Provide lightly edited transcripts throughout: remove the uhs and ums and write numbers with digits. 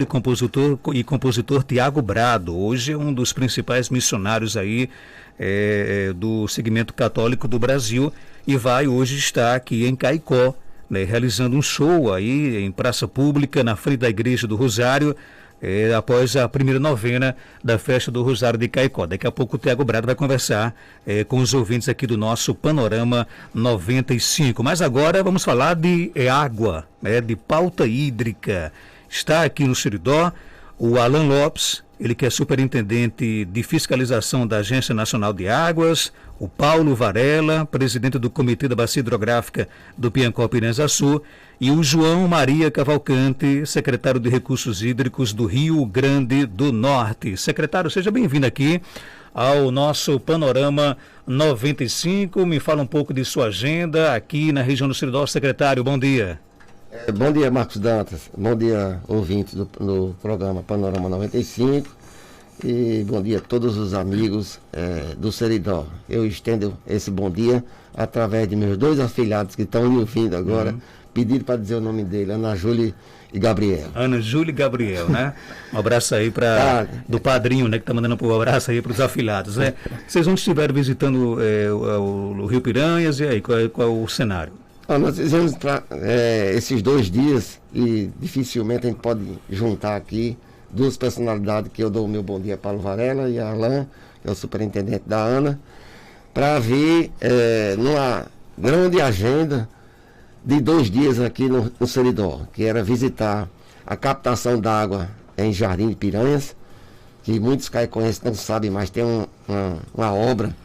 E compositor Tiago Brado, hoje é um dos principais missionários aí do segmento católico do Brasil e vai hoje estar aqui em Caicó, né, realizando um show aí em praça pública na frente da Igreja do Rosário, após a primeira novena da festa do Rosário de Caicó. Daqui a pouco o Tiago Brado vai conversar com os ouvintes aqui do nosso Panorama 95. Mas agora vamos falar de água, de pauta hídrica. Está aqui no Seridó o Alan Lopes, ele que é superintendente de fiscalização da Agência Nacional de Águas, o Paulo Varela, presidente do Comitê da Bacia Hidrográfica do Piancó-Piranha-Açu, e o João Maria Cavalcante, secretário de Recursos Hídricos do Rio Grande do Norte. Secretário, seja bem-vindo aqui ao nosso Panorama 95. Me fala um pouco de sua agenda aqui na região do Seridó. Secretário, bom dia. Bom dia, Marcos Dantas. Bom dia, ouvintes do programa Panorama 95. E bom dia a todos os amigos do Seridó. Eu estendo esse bom dia através de meus dois afilhados que estão me ouvindo agora. Pedido para dizer o nome dele, Ana Júlia e Gabriel. Ana Júlia e Gabriel, né? Um abraço aí do padrinho, né? Que está mandando um abraço aí para os afilhados, né? Vocês não estiveram visitando o Rio Piranhas, e aí, qual é o cenário? Nós fizemos esses 2 dias e dificilmente a gente pode juntar aqui duas personalidades que eu dou o meu bom dia, Paulo Varela e a Alain, que é o superintendente da ANA, para ver numa grande agenda de 2 dias aqui no Seridó, que era visitar a captação d'água em Jardim de Piranhas, que muitos caicoenses não sabem, mas tem uma obra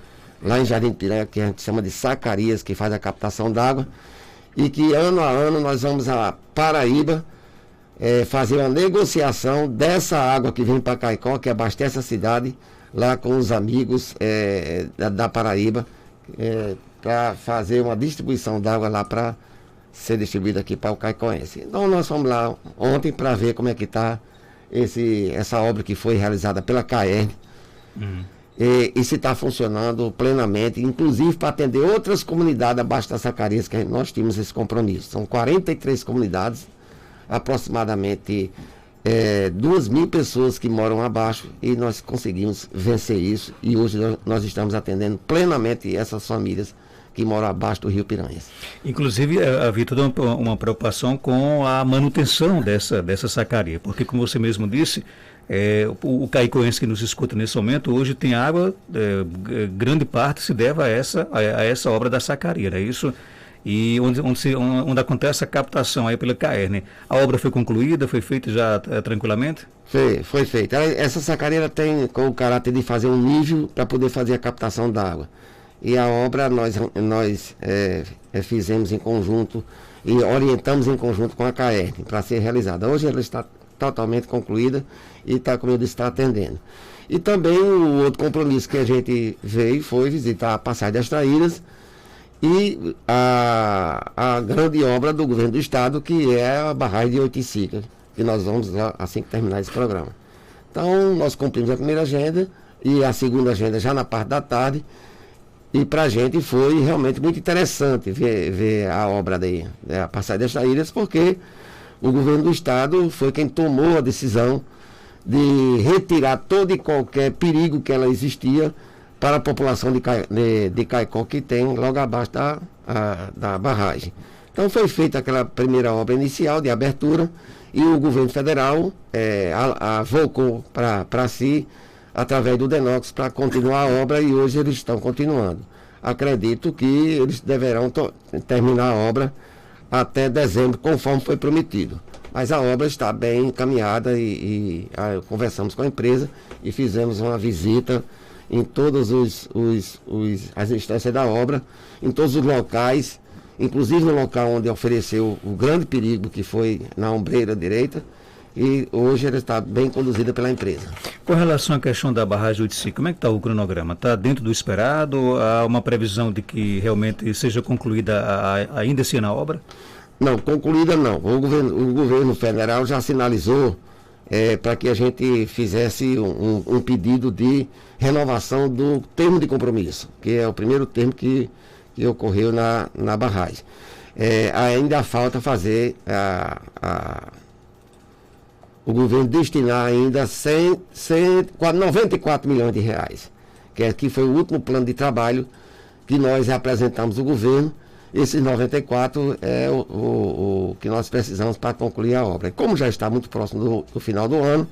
lá em Jardim de Piranha que a gente chama de Zacarias, que faz a captação d'água, e que ano a ano nós vamos a Paraíba fazer uma negociação dessa água que vem para Caicó, que abastece a cidade, lá com os amigos da Paraíba, para fazer uma distribuição d'água lá para ser distribuída aqui para o caicoense. Então nós fomos lá ontem para ver como é que está essa obra que foi realizada pela CAERN. E se está funcionando plenamente, inclusive para atender outras comunidades abaixo da Zacarias, que nós tínhamos esse compromisso. São 43 comunidades, aproximadamente 2.000 pessoas que moram abaixo, e nós conseguimos vencer isso, e hoje nós estamos atendendo plenamente essas famílias que moram abaixo do Rio Piranhas. Inclusive, havia toda uma preocupação com a manutenção dessa sacaria, porque, como você mesmo disse, o caicoense que nos escuta nesse momento, hoje tem água, grande parte se deve a essa obra da sacaria, não é isso? E onde acontece a captação aí pela CAERN. A obra foi concluída, foi feita já tranquilamente? Foi feita. Essa sacaria tem com o caráter de fazer um nível para poder fazer a captação da água. E a obra nós fizemos em conjunto e orientamos em conjunto com a CAERN para ser realizada. Hoje ela está totalmente concluída e está, como eu disse, está atendendo. E também o outro compromisso que a gente veio foi visitar a Passagem das Traíras e a grande obra do governo do estado, que é a barragem de Oiticica, que nós vamos lá assim que terminar esse programa. Então nós cumprimos a primeira agenda e a segunda agenda já na parte da tarde. E para a gente foi realmente muito interessante ver a obra a Passagem das Traíras, porque o governo do estado foi quem tomou a decisão de retirar todo e qualquer perigo que ela existia para a população de Caicó, que tem logo abaixo da barragem. Então foi feita aquela primeira obra inicial de abertura e o governo federal voltou para si através do DENOX para continuar a obra, e hoje eles estão continuando. Acredito que eles deverão terminar a obra até dezembro, conforme foi prometido. Mas a obra está bem encaminhada e conversamos com a empresa e fizemos uma visita em todas as instâncias da obra, em todos os locais, inclusive no local onde ofereceu o grande perigo, que foi na ombreira direita, e hoje ela está bem conduzida pela empresa. Com relação à questão da barragem de Oiticica, como é que está o cronograma? Está dentro do esperado? Há uma previsão de que realmente seja concluída ainda esse ano a obra? Não, concluída não. O governo federal já sinalizou para que a gente fizesse um pedido de renovação do termo de compromisso, que é o primeiro termo que ocorreu na barragem. Ainda falta fazer o governo destinar ainda quase 94 milhões de reais, que foi o último plano de trabalho que nós apresentamos ao governo. Esses 94 é o que nós precisamos para concluir a obra. E como já está muito próximo do final do ano,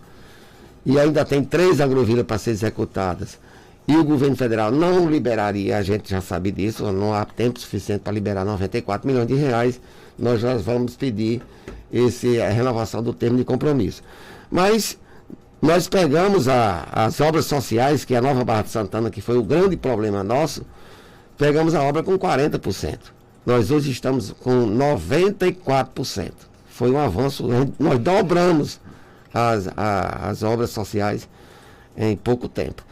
e ainda tem 3 agrovilas para ser executadas, e o governo federal não liberaria, a gente já sabe disso, não há tempo suficiente para liberar 94 milhões de reais, nós já vamos pedir a renovação do termo de compromisso. Mas nós pegamos as obras sociais, que é a Nova Barra de Santana, que foi o grande problema nosso, pegamos a obra com 40%. Nós hoje estamos com 94%. Foi um avanço, nós dobramos as obras sociais em pouco tempo.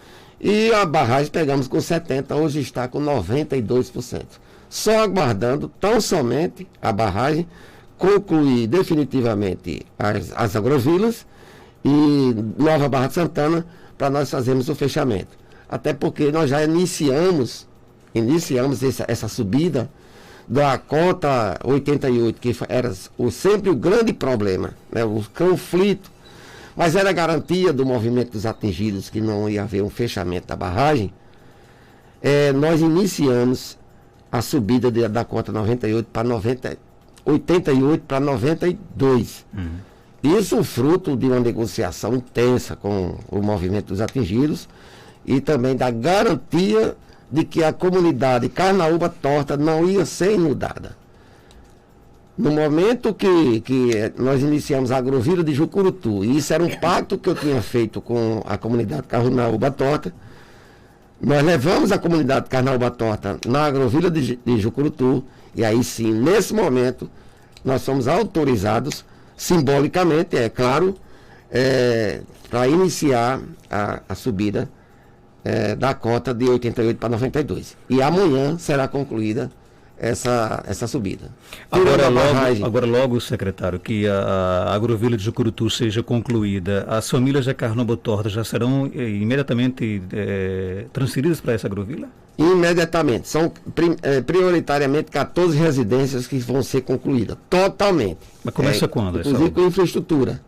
E a barragem pegamos com 70%, hoje está com 92%. Só aguardando tão somente a barragem concluir definitivamente as agrovilas e Nova Barra de Santana para nós fazermos o fechamento. Até porque nós já iniciamos essa subida da cota 88, que era sempre o grande problema, né, o conflito, mas era a garantia do movimento dos atingidos que não ia haver um fechamento da barragem. Nós iniciamos a subida da cota 98 para 88 para 92. Isso fruto de uma negociação intensa com o movimento dos atingidos e também da garantia de que a comunidade Carnaúba Torta não ia ser inundada. No momento que nós iniciamos a agrovila de Jucurutu, e isso era um pacto que eu tinha feito com a comunidade Carnaúba Torta, nós levamos a comunidade Carnaúba Torta na agrovila de Jucurutu, e aí sim, nesse momento, nós somos autorizados, simbolicamente, é claro, para iniciar a subida da cota de 88 para 92. E amanhã será concluída essa subida. Agora logo, secretário, que a agrovila de Jucurutu seja concluída, as famílias da Carnaúba Torta já serão imediatamente transferidas para essa agrovila? Imediatamente. São prioritariamente 14 residências que vão ser concluídas, totalmente. Mas começa quando? Inclusive com infraestrutura.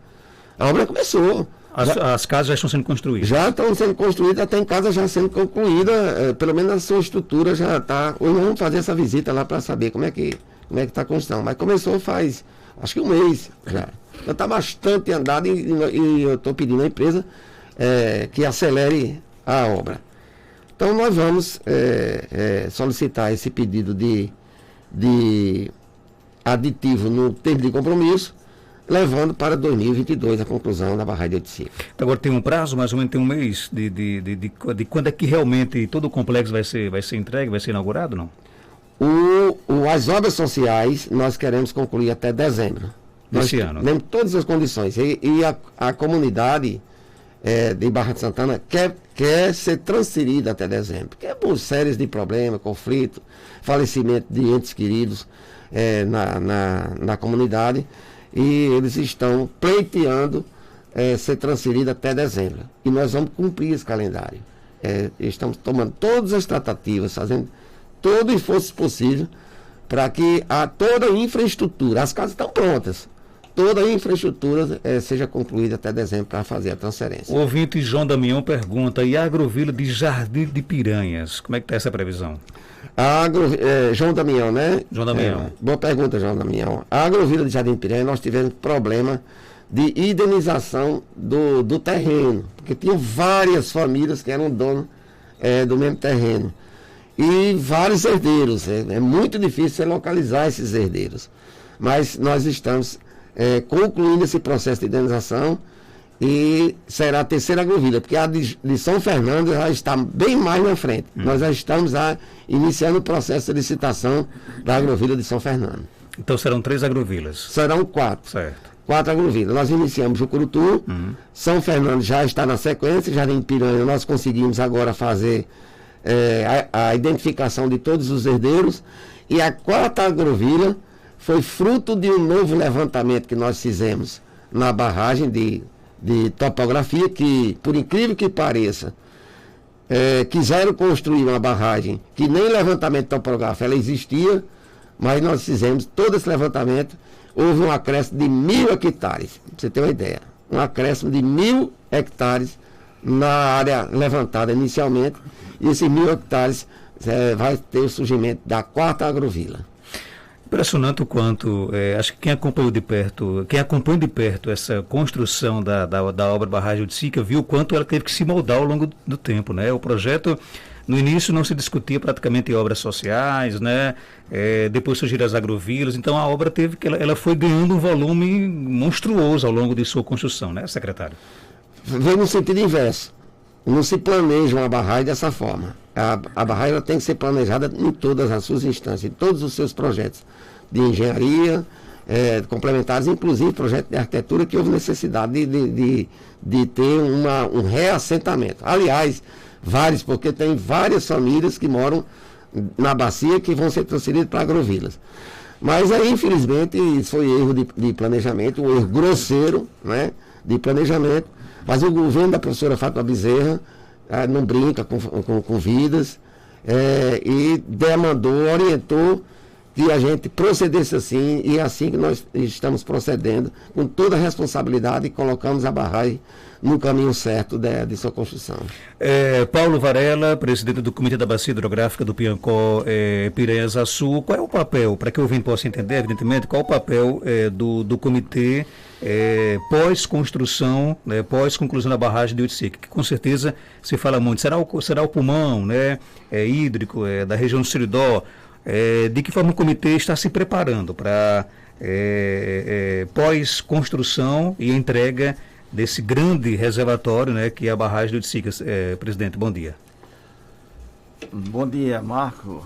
A obra começou. As casas já estão sendo construídas? Já estão sendo construídas, tem casa já sendo concluída, pelo menos a sua estrutura já está. Hoje nós vamos fazer essa visita lá para saber como é que está a construção. Mas começou faz, acho que um mês já. Já está bastante andado e eu estou pedindo à empresa que acelere a obra. Então nós vamos solicitar esse pedido de aditivo no termo de compromisso, levando para 2022 a conclusão da barragem de Oiticica. Agora tem um prazo, mais ou menos tem um mês de quando é que realmente todo o complexo vai ser entregue, vai ser inaugurado, não? As obras sociais nós queremos concluir até dezembro. Desse ano. Temos todas as condições. E a comunidade de Barra de Santana quer ser transferida até dezembro. Porque é por séries de problemas, conflito, falecimento de entes queridos na comunidade. E eles estão pleiteando ser transferido até dezembro. E nós vamos cumprir esse calendário. Estamos tomando todas as tratativas, fazendo todo o esforço possível para que toda a infraestrutura, as casas estão prontas, toda a infraestrutura seja concluída até dezembro para fazer a transferência. O ouvinte João Damião pergunta, e a agrovila de Jardim de Piranhas, como é que está essa previsão? João Damião, né? João Damião. Boa pergunta, João Damião. A agrovila de Jardim de Piranha, nós tivemos problema de indenização do terreno, porque tinha várias famílias que eram donos do mesmo terreno. E vários herdeiros. É muito difícil você localizar esses herdeiros. Mas nós estamos concluindo esse processo de indenização e será a terceira agrovila, porque a de São Fernando já está bem mais na frente. Nós já estamos iniciando o processo de licitação da agrovila de São Fernando. Então serão 3 agrovilas? Serão 4. Certo. 4 agrovilas. Nós iniciamos Jucurutu, São Fernando já está na sequência, Jardim de Piranha nós conseguimos agora fazer a identificação de todos os herdeiros, e a 4ª agrovila foi fruto de um novo levantamento que nós fizemos na barragem de topografia, que, por incrível que pareça, quiseram construir uma barragem que nem levantamento topográfico ela existia, mas nós fizemos todo esse levantamento, houve um acréscimo de 1.000 hectares, pra você ter uma ideia. um acréscimo de 1.000 hectares na área levantada inicialmente, e esses 1.000 hectares vai ter o surgimento da 4ª agrovila. Impressionante o quanto, acho que quem acompanha de perto essa construção da obra Barragem Oiticica viu o quanto ela teve que se moldar ao longo do tempo, né? O projeto, no início, não se discutia praticamente em obras sociais, né? Depois surgiram as agrovilas, então a obra ela foi ganhando um volume monstruoso ao longo de sua construção, né, secretário? Vem no sentido inverso. Não se planeja uma barragem dessa forma. A barragem ela tem que ser planejada em todas as suas instâncias, em todos os seus projetos de engenharia, complementares, inclusive projeto de arquitetura, que houve necessidade de ter um reassentamento. Aliás, vários, porque tem várias famílias que moram na bacia que vão ser transferidas para agrovilas. Mas aí, infelizmente, isso foi erro de planejamento, um erro grosseiro, né, de planejamento. Mas o governo da professora Fátima Bezerra não brinca com vidas, e demandou, orientou que a gente procedesse assim, e é assim que nós estamos procedendo, com toda a responsabilidade, e colocamos a barragem no caminho certo de sua construção. Paulo Varela, presidente do Comitê da Bacia Hidrográfica do Piancó, Piranhas-Açu, qual é o papel, para que o ouvinte possa entender, evidentemente, qual é o papel do comitê pós-construção, né, pós-conclusão da barragem de Oiticica, que com certeza se fala muito, será o pulmão, né, hídrico da região do Seridó. De que forma o comitê está se preparando para pós-construção e entrega desse grande reservatório, né, que é a barragem de Oiticica? Presidente, bom dia. Bom dia, Marco.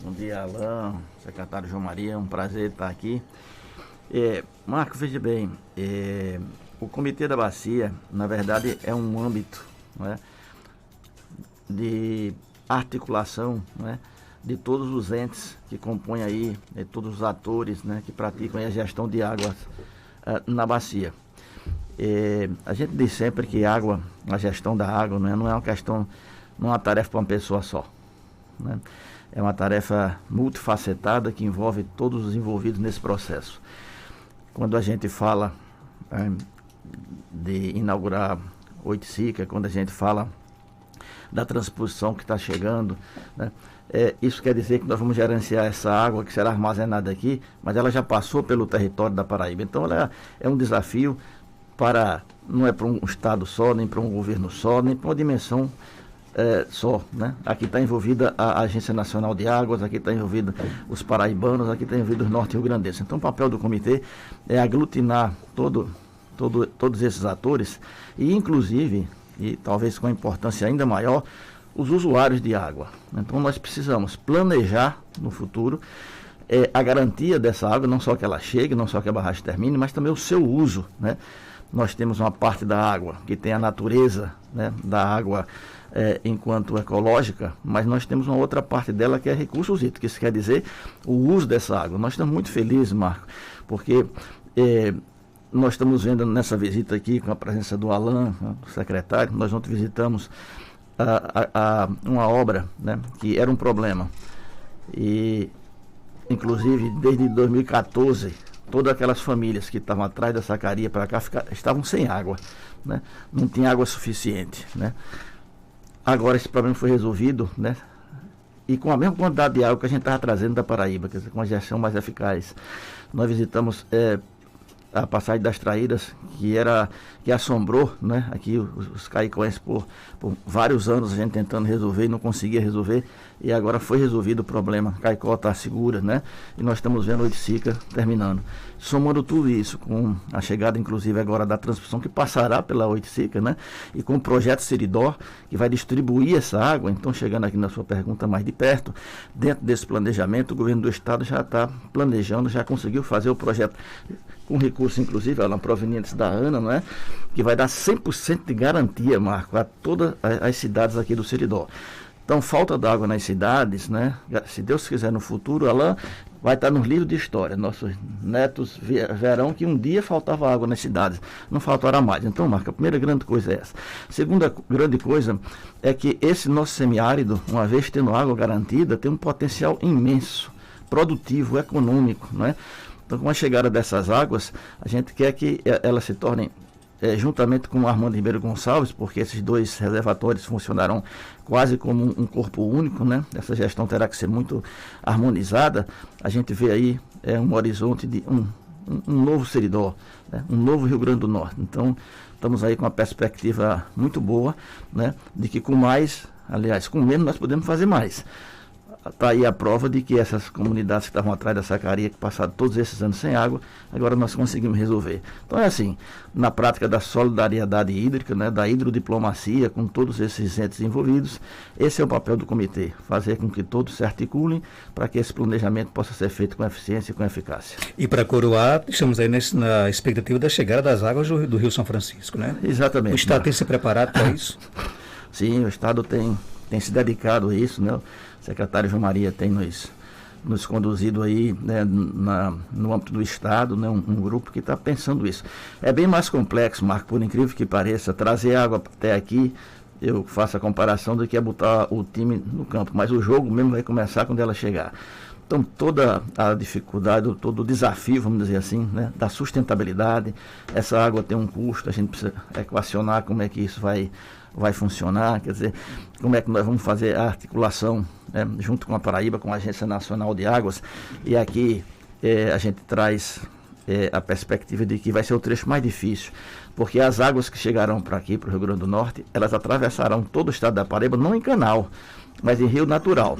Bom dia, Alain, secretário João Maria. É um prazer estar aqui. Marco, veja bem, o Comitê da Bacia, na verdade, é um âmbito, né, de articulação, né, de todos os entes que compõem aí, todos os atores, né, que praticam a gestão de águas na bacia. A gente diz sempre que a gestão da água, né, não é uma questão, não é uma tarefa para uma pessoa só, né? É uma tarefa multifacetada que envolve todos os envolvidos nesse processo. Quando a gente fala de inaugurar Oiticica, quando a gente fala da transposição que está chegando, né, isso quer dizer que nós vamos gerenciar essa água que será armazenada aqui, mas ela já passou pelo território da Paraíba. Então ela é um desafio não é para um estado só, nem para um governo só, nem para uma dimensão só, né? Aqui está envolvida a Agência Nacional de Águas, aqui está envolvido os paraibanos, aqui está envolvido os norte-rio-grandenses. Então o papel do comitê é aglutinar todos esses atores e, inclusive, e talvez com importância ainda maior, os usuários de água. Então nós precisamos planejar no futuro a garantia dessa água, não só que ela chegue, não só que a barragem termine, mas também o seu uso, né? Nós temos uma parte da água que tem a natureza, né, da água enquanto ecológica, mas nós temos uma outra parte dela que é recursos hídricos, isso quer dizer o uso dessa água. Nós estamos muito felizes, Marco, porque nós estamos vendo nessa visita aqui, com a presença do Alain, do secretário, nós ontem visitamos uma obra, né, que era um problema. E, inclusive, desde 2014, todas aquelas famílias que estavam atrás da Sacaria para cá estavam sem água, né? Não tinha água suficiente, né? Agora esse problema foi resolvido, né? E com a mesma quantidade de água que a gente estava trazendo da Paraíba, quer dizer, com uma gestão mais eficaz. Nós visitamos a passagem das Traíras, que assombrou, né, aqui os caicoenses por vários anos, a gente tentando resolver e não conseguia resolver, e agora foi resolvido o problema. Caicó está segura, né, e nós estamos vendo Oiticica terminando. Somando tudo isso, com a chegada inclusive agora da transmissão que passará pela Oiticica, né, e com o projeto Seridó, que vai distribuir essa água. Então, chegando aqui na sua pergunta mais de perto, dentro desse planejamento, o governo do estado já está planejando, já conseguiu fazer o projeto com recurso, inclusive, provenientes da ANA, não é? Que vai dar 100% de garantia, Marco, a todas as cidades aqui do Seridó. Então, falta d'água nas cidades, né? Se Deus quiser, no futuro, ela vai estar nos livros de história. Nossos netos verão que um dia faltava água nas cidades, não faltará mais. Então, Marco, a primeira grande coisa é essa. A segunda grande coisa é que esse nosso semiárido, uma vez tendo água garantida, tem um potencial imenso, produtivo, econômico, não é? Então, com a chegada dessas águas, a gente quer que elas se tornem juntamente com o Armando Ribeiro Gonçalves, porque esses 2 reservatórios funcionarão quase como um corpo único, né? Essa gestão terá que ser muito harmonizada. A gente vê aí um horizonte de um novo Seridó, né? Um novo Rio Grande do Norte. Então, estamos aí com uma perspectiva muito boa, né? De que com menos nós podemos fazer mais. Está aí a prova de que essas comunidades que estavam atrás da Sacaria, que passaram todos esses anos sem água, agora nós conseguimos resolver. Então é assim, na prática da solidariedade hídrica, né, da hidrodiplomacia, com todos esses entes envolvidos, esse é o papel do comitê, fazer com que todos se articulem para que esse planejamento possa ser feito com eficiência e com eficácia. E para coroar, estamos aí na expectativa da chegada das águas do Rio São Francisco, né? Exatamente. O Estado tem se preparado para isso? Sim, o Estado tem se dedicado a isso, né? O secretário João Maria tem nos conduzido aí, né, no âmbito do Estado, né, um grupo que está pensando isso. É bem mais complexo, Marco, por incrível que pareça, trazer água até aqui, eu faço a comparação do que é botar o time no campo, mas o jogo mesmo vai começar quando ela chegar. Então, toda a dificuldade, todo o desafio, vamos dizer assim, né, da sustentabilidade, essa água tem um custo, a gente precisa equacionar como é que isso vai funcionar, quer dizer, como é que nós vamos fazer a articulação, né, junto com a Paraíba, com a Agência Nacional de Águas, e aqui a gente traz a perspectiva de que vai ser o trecho mais difícil, porque as águas que chegarão para aqui, para o Rio Grande do Norte, elas atravessarão todo o estado da Paraíba, não em canal, mas em rio natural.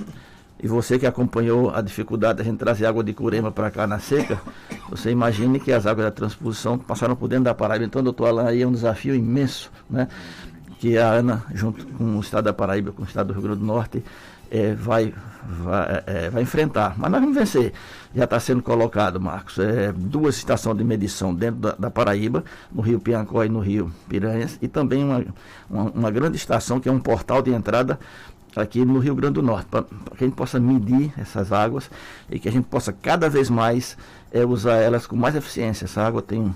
E você que acompanhou a dificuldade de a gente trazer água de Curema para cá na seca, você imagine que as águas da transposição passaram por dentro da Paraíba. Então, doutor Alain, aí é um desafio imenso, né? Que a ANA, junto com o estado da Paraíba, com o estado do Rio Grande do Norte, vai enfrentar. Mas nós vamos vencer. Já está sendo colocado, Marcos, 2 estações de medição dentro da Paraíba, no Rio Piancó e no Rio Piranhas, e também uma grande estação que é um portal de entrada aqui no Rio Grande do Norte, para que a gente possa medir essas águas e que a gente possa cada vez mais usar elas com mais eficiência. Essa água tem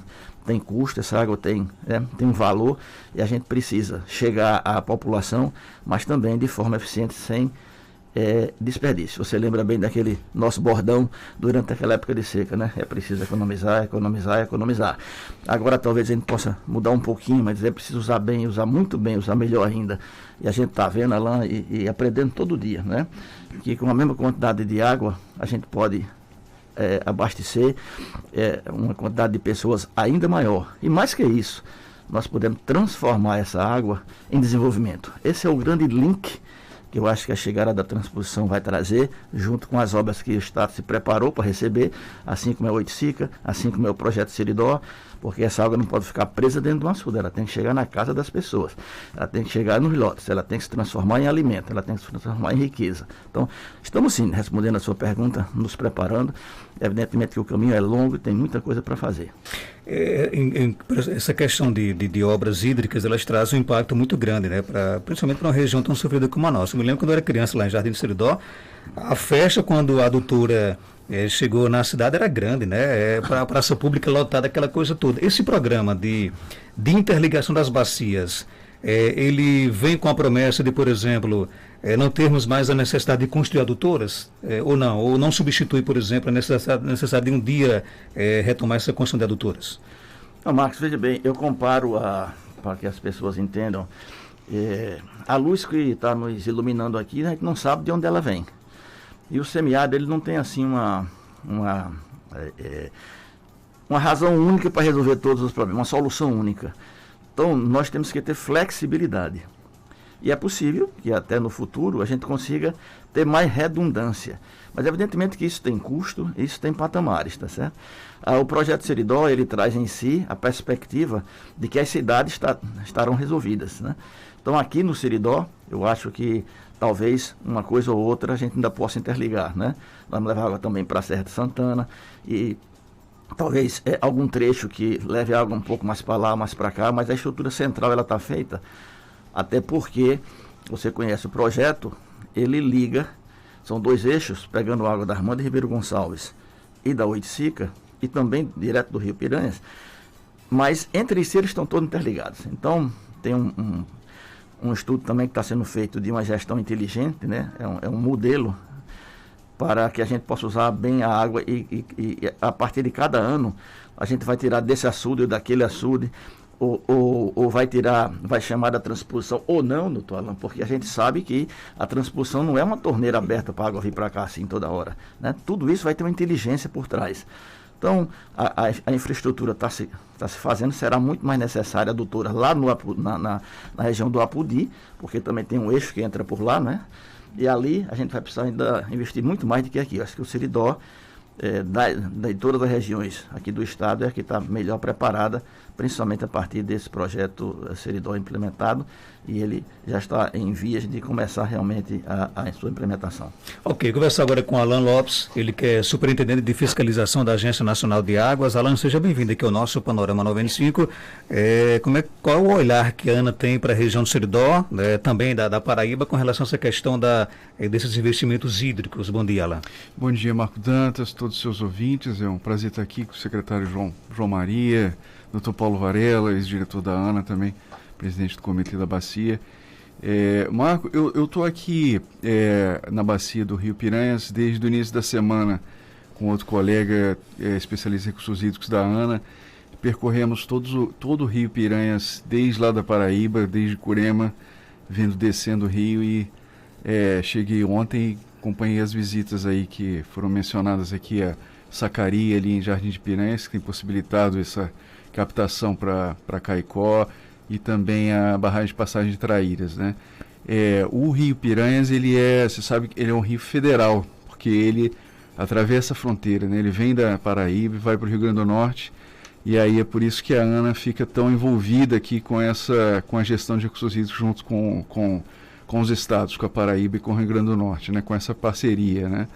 custo, essa água tem um valor e a gente precisa chegar à população, mas também de forma eficiente, sem desperdício. Você lembra bem daquele nosso bordão durante aquela época de seca, né? É preciso economizar, economizar, economizar. Agora talvez a gente possa mudar um pouquinho, mas é preciso usar bem, usar muito bem, usar melhor ainda. E a gente está vendo, Alain, e aprendendo todo dia, né? Que com a mesma quantidade de água a gente pode abastecer uma quantidade de pessoas ainda maior. E mais que isso, nós podemos transformar essa água em desenvolvimento. Esse é o grande link que eu acho que a chegada da transposição vai trazer, junto com as obras que o Estado se preparou para receber, assim como é o Oiticica, assim como é o projeto Seridó, porque essa água não pode ficar presa dentro de uma açude, ela tem que chegar na casa das pessoas, ela tem que chegar nos lotes, ela tem que se transformar em alimento, ela tem que se transformar em riqueza. Então, estamos sim, respondendo a sua pergunta, nos preparando. Evidentemente que o caminho é longo e tem muita coisa para fazer. Essa questão de obras hídricas, elas trazem um impacto muito grande, né? Principalmente para uma região tão sofrida como a nossa. Eu me lembro quando eu era criança lá em Jardim do Seridó, a festa quando a adutora chegou na cidade era grande, né? Para a praça pública lotada, aquela coisa toda. Esse programa de interligação das bacias, ele vem com a promessa de, por exemplo, não termos mais a necessidade de construir adutoras, ou não substitui, por exemplo, a necessidade de um dia retomar essa construção de adutoras? Não, Marcos, veja bem, eu comparo, para que as pessoas entendam, a luz que está nos iluminando aqui, a gente não sabe de onde ela vem. E o semiárido, ele não tem assim uma razão única para resolver todos os problemas, uma solução única. Então, nós temos que ter flexibilidade. E é possível que até no futuro a gente consiga ter mais redundância. Mas evidentemente que isso tem custo, isso tem patamares, tá certo? O projeto Seridó, ele traz em si a perspectiva de que as cidades estarão resolvidas, né? Então, aqui no Seridó, eu acho que talvez uma coisa ou outra a gente ainda possa interligar, né? Vamos levar água também para a Serra de Santana e talvez algum trecho que leve água um pouco mais para lá, mais para cá, mas a estrutura central ela está feita, até porque você conhece o projeto, ele liga, são 2 eixos, pegando água da Armando Ribeiro Gonçalves e da Oiticica, e também direto do Rio Piranhas, mas entre si eles estão todos interligados. Então, tem um estudo também que está sendo feito de uma gestão inteligente, né? É um modelo para que a gente possa usar bem a água e a partir de cada ano a gente vai tirar desse açude ou daquele açude ou vai chamar da transposição ou não, doutor Alan, porque a gente sabe que a transposição não é uma torneira aberta para a água vir para cá assim toda hora, né? Tudo isso vai ter uma inteligência por trás. Então, a infraestrutura está se fazendo, será muito mais necessária, doutora, lá na região do Apodi, porque também tem um eixo que entra por lá, né? E ali a gente vai precisar ainda investir muito mais do que aqui. Eu acho que o Seridó, de todas as regiões aqui do estado, é a que está melhor preparada, principalmente a partir desse projeto Seridó implementado, e ele já está em vias de começar realmente a sua implementação. Ok, conversar agora com Alan Lopes, ele que é superintendente de fiscalização da Agência Nacional de Águas. Alan, seja bem-vindo aqui ao nosso Panorama 95. Qual é o olhar que a ANA tem para a região do Seridó, também da Paraíba, com relação a essa questão desses investimentos hídricos? Bom dia, Alan. Bom dia, Marco Dantas, todos os seus ouvintes. É um prazer estar aqui com o secretário João Maria, Dr. Paulo Varela, ex-diretor da ANA também, presidente do Comitê da Bacia. Marco, eu estou aqui na Bacia do Rio Piranhas desde o início da semana com outro colega especialista em recursos hídricos da ANA. Percorremos todo o Rio Piranhas, desde lá da Paraíba, desde Curema, descendo o rio, e cheguei ontem e acompanhei as visitas aí que foram mencionadas aqui, a Sacaria ali em Jardim de Piranhas, que tem possibilitado essa captação para Caicó, e também a barragem de passagem de Traíras, né? O Rio Piranhas, você sabe que ele é um rio federal, porque ele atravessa a fronteira, né? Ele vem da Paraíba e vai para o Rio Grande do Norte, e aí é por isso que a ANA fica tão envolvida aqui com a gestão de recursos hídricos junto com os estados, com a Paraíba e com o Rio Grande do Norte, né? Com essa parceria, né?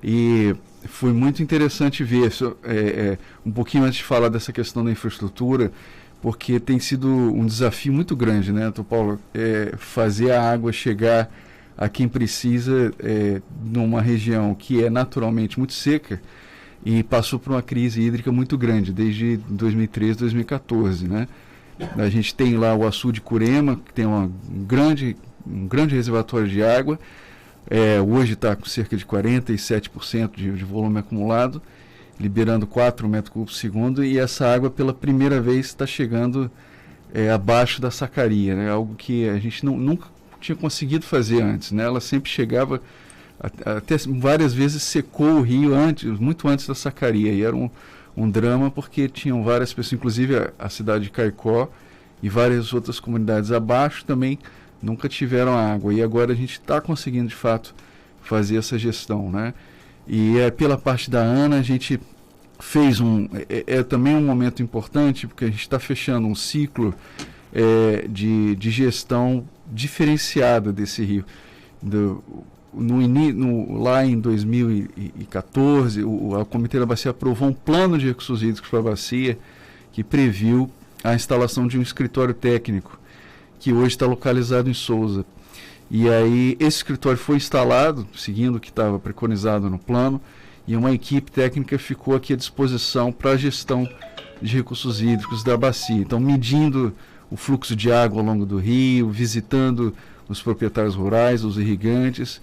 E foi muito interessante ver, um pouquinho antes de falar dessa questão da infraestrutura, porque tem sido um desafio muito grande, né, doutor Paulo, fazer a água chegar a quem precisa numa região que é naturalmente muito seca e passou por uma crise hídrica muito grande desde 2013, 2014, né? A gente tem lá o Açu de Curema, que tem um grande reservatório de água. Hoje está com cerca de 47% de volume acumulado, liberando 4 metros cúbicos por segundo, e essa água pela primeira vez está chegando abaixo da Sacaria, né? Algo que a gente nunca tinha conseguido fazer antes, né? Ela sempre chegava, até várias vezes secou o rio muito antes da Sacaria, e era um drama, porque tinham várias pessoas, inclusive a cidade de Caicó e várias outras comunidades abaixo também nunca tiveram água, e agora a gente está conseguindo de fato fazer essa gestão, né? E pela parte da ANA a gente fez também um momento importante, porque a gente está fechando um ciclo de gestão diferenciada desse rio. Lá em 2014, o Comitê da Bacia aprovou um plano de recursos hídricos para a bacia que previu a instalação de um escritório técnico, que hoje está localizado em Sousa. E aí esse escritório foi instalado, seguindo o que estava preconizado no plano, e uma equipe técnica ficou aqui à disposição para a gestão de recursos hídricos da bacia. Então, medindo o fluxo de água ao longo do rio, visitando os proprietários rurais, os irrigantes,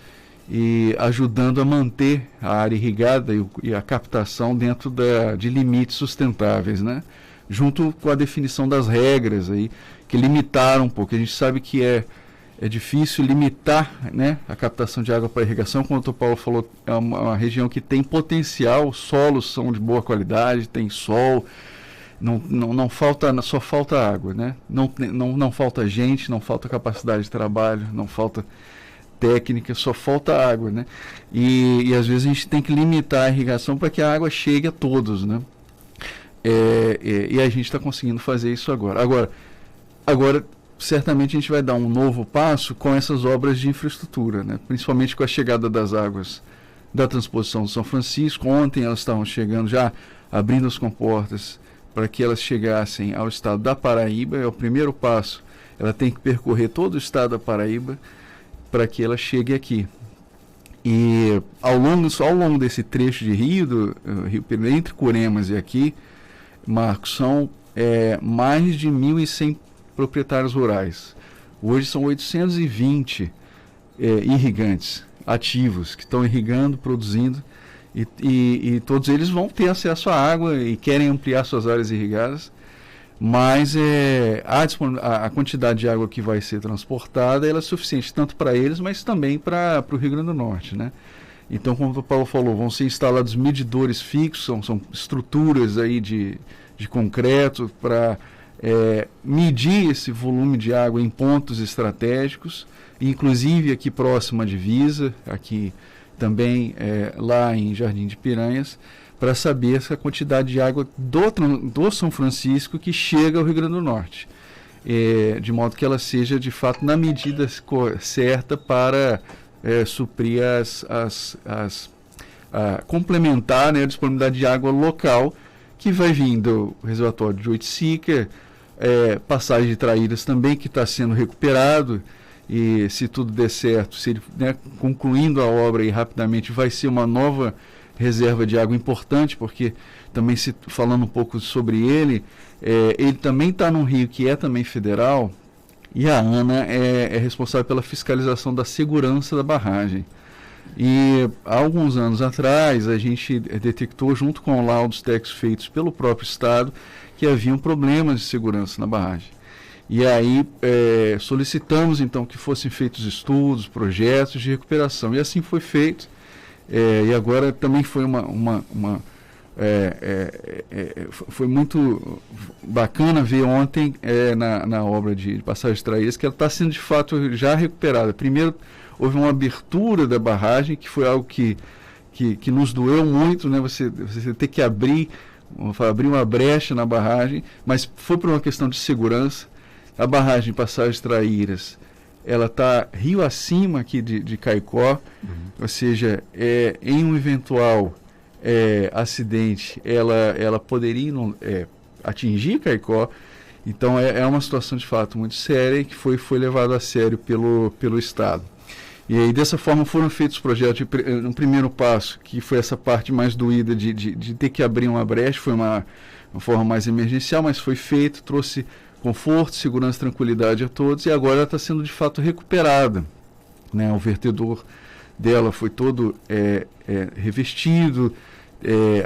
e ajudando a manter a área irrigada e a captação dentro de limites sustentáveis, né? Junto com a definição das regras aí, que limitaram um pouco. A gente sabe que é difícil limitar, né, a captação de água para irrigação. Como o doutor Paulo falou, é uma região que tem potencial, os solos são de boa qualidade, tem sol, não falta, só falta água, né? Não falta gente, não falta capacidade de trabalho, não falta técnica, só falta água, né? E às vezes a gente tem que limitar a irrigação para que a água chegue a todos, né? E a gente está conseguindo fazer isso agora. Agora, certamente a gente vai dar um novo passo com essas obras de infraestrutura, né? Principalmente com a chegada das águas da transposição do São Francisco. Ontem elas estavam chegando, já abrindo as comportas para que elas chegassem ao estado da Paraíba. É o primeiro passo. Ela tem que percorrer todo o estado da Paraíba para que ela chegue aqui. E ao longo desse trecho de rio, do Rio Piranhas, entre Curemas e aqui, Marcos, são mais de 1.100 proprietários rurais. Hoje são 820 irrigantes ativos que estão irrigando, produzindo, e todos eles vão ter acesso à água e querem ampliar suas áreas irrigadas. mas a quantidade de água que vai ser transportada ela é suficiente tanto para eles, mas também para o Rio Grande do Norte, né? Então, como o Paulo falou, vão ser instalados medidores fixos, são estruturas aí de concreto para medir esse volume de água em pontos estratégicos, inclusive aqui próximo à divisa, aqui também lá em Jardim de Piranhas, para saber essa quantidade de água do São Francisco que chega ao Rio Grande do Norte, de modo que ela seja de fato na medida certa para suprir complementar, né, a disponibilidade de água local que vai vir do reservatório de Oiticica, Passagem de Traíras também, que está sendo recuperado, e se tudo der certo, se ele, né, concluindo a obra aí rapidamente, vai ser uma nova reserva de água importante, porque também falando um pouco sobre ele também está num rio que é também federal, e a ANA é responsável pela fiscalização da segurança da barragem. E há alguns anos atrás a gente detectou, junto com laudos técnicos feitos pelo próprio Estado, que haviam problemas de segurança na barragem. E aí solicitamos então que fossem feitos estudos, projetos de recuperação, e assim foi feito. E agora também foi foi muito bacana ver ontem na obra de Passagem de Traíras que ela está sendo de fato já recuperada. Primeiro houve uma abertura da barragem, que foi algo que nos doeu muito, né? Você ter que abrir uma brecha na barragem, mas foi por uma questão de segurança. A barragem Passagem de Traíras, ela está rio acima aqui de Caicó, ou seja, em um eventual acidente, ela poderia atingir Caicó. Então é uma situação de fato muito séria que foi levada a sério pelo Estado. E aí dessa forma foram feitos projetos no primeiro passo, que foi essa parte mais doída de ter que abrir uma brecha, foi uma forma mais emergencial, mas foi feito, trouxe conforto, segurança e tranquilidade a todos, e agora ela está sendo de fato recuperada, né? O vertedor dela foi todo revestido,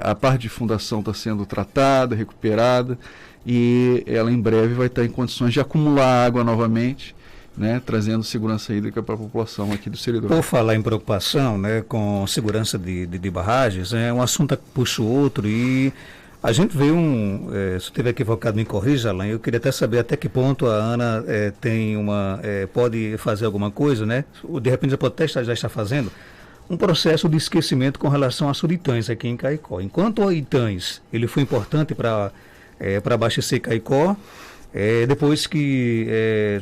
a parte de fundação está sendo tratada, recuperada, e ela em breve vai estar em condições de acumular água novamente, né, trazendo segurança hídrica para a população aqui do Seridó. Por falar em preocupação, né, com segurança de barragens, um assunto puxa o outro, e a gente vê se eu estiver equivocado, me corrija, Alain. Eu queria até saber até que ponto a ANA pode fazer alguma coisa, né? De repente já está fazendo um processo de esquecimento com relação a Suritães aqui em Caicó. Enquanto o Itães ele foi importante para abastecer Caicó, depois que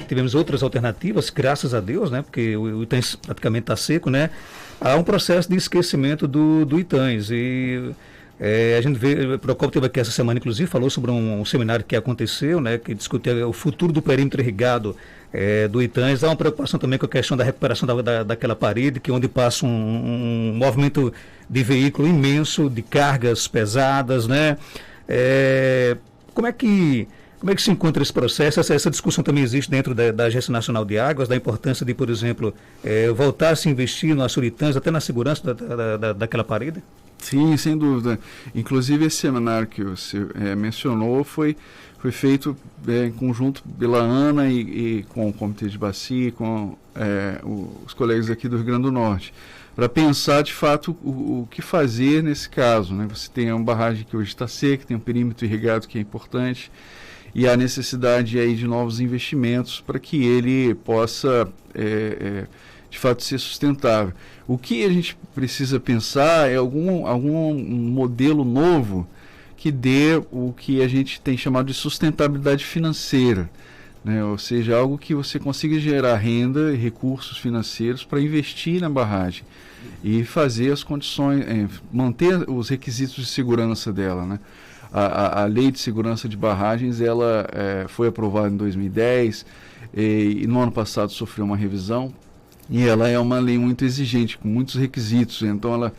tivemos outras alternativas, graças a Deus, né? Porque o Itães praticamente está seco, né? Há um processo de esquecimento do Itães. E a gente vê, o Procopio teve aqui essa semana, inclusive, falou sobre um seminário que aconteceu, né, que discutia o futuro do perímetro irrigado do Itães. Há uma preocupação também com a questão da recuperação daquela parede, onde passa um movimento de veículo imenso, de cargas pesadas, né? Como é que se encontra esse processo? Essa discussão também existe dentro da Agência Nacional de Águas, da importância de, por exemplo, voltar a se investir no Açuritãs, até na segurança daquela parede? Sim, sem dúvida. Inclusive esse seminário que você mencionou foi feito em conjunto pela ANA e com o Comitê de Bacia, com os colegas aqui do Rio Grande do Norte, para pensar de fato o que fazer nesse caso, né? Você tem uma barragem que hoje está seca, tem um perímetro irrigado que é importante, e há necessidade aí de novos investimentos para que ele possa de fato ser sustentável. O que a gente precisa pensar é algum modelo novo que dê o que a gente tem chamado de sustentabilidade financeira, né? Ou seja, algo que você consiga gerar renda e recursos financeiros para investir na barragem e fazer as condições, manter os requisitos de segurança dela, né? A lei de segurança de barragens ela foi aprovada em 2010 e no ano passado sofreu uma revisão. E ela é uma lei muito exigente, com muitos requisitos, então ela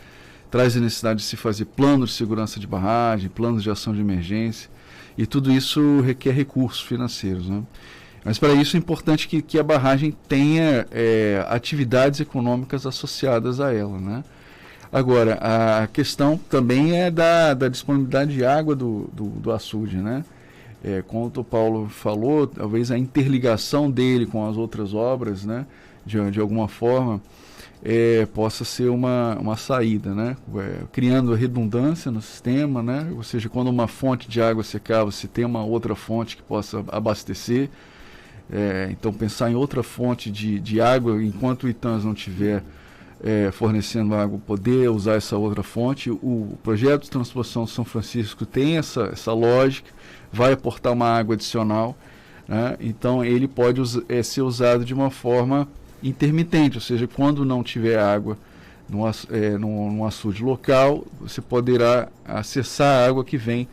traz a necessidade de se fazer planos de segurança de barragem, planos de ação de emergência, e tudo isso requer recursos financeiros, né? Mas para isso é importante que a barragem tenha atividades econômicas associadas a ela, né? Agora, a questão também é da disponibilidade de água do açude, né? como o Paulo falou, talvez a interligação dele com as outras obras, né, de alguma forma, possa ser uma saída, né, criando redundância no sistema, né, ou seja, quando uma fonte de água secar, você tem uma outra fonte que possa abastecer. Então pensar em outra fonte de água, enquanto o Itãs não tiver fornecendo água, poder usar essa outra fonte. O projeto de transposição de São Francisco tem essa lógica, vai aportar uma água adicional, né? Então ele pode ser usado de uma forma intermitente, ou seja, quando não tiver água num açude local, você poderá acessar a água que vem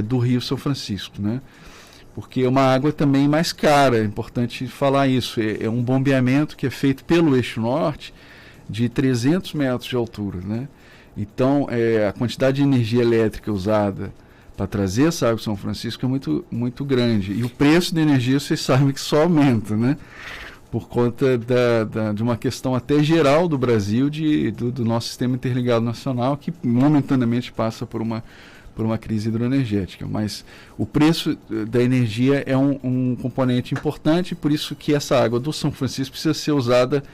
do Rio São Francisco, né? Porque é uma água também mais cara, é importante falar isso, é um bombeamento que é feito pelo eixo norte de 300 metros de altura, né? Então a quantidade de energia elétrica usada para trazer essa água de São Francisco é muito, muito grande, e o preço da energia vocês sabem que só aumenta, né? Por conta de uma questão até geral do Brasil, do nosso sistema interligado nacional, que momentaneamente passa por uma crise hidroenergética, mas o preço da energia é um componente importante, por isso que essa água do São Francisco precisa ser usada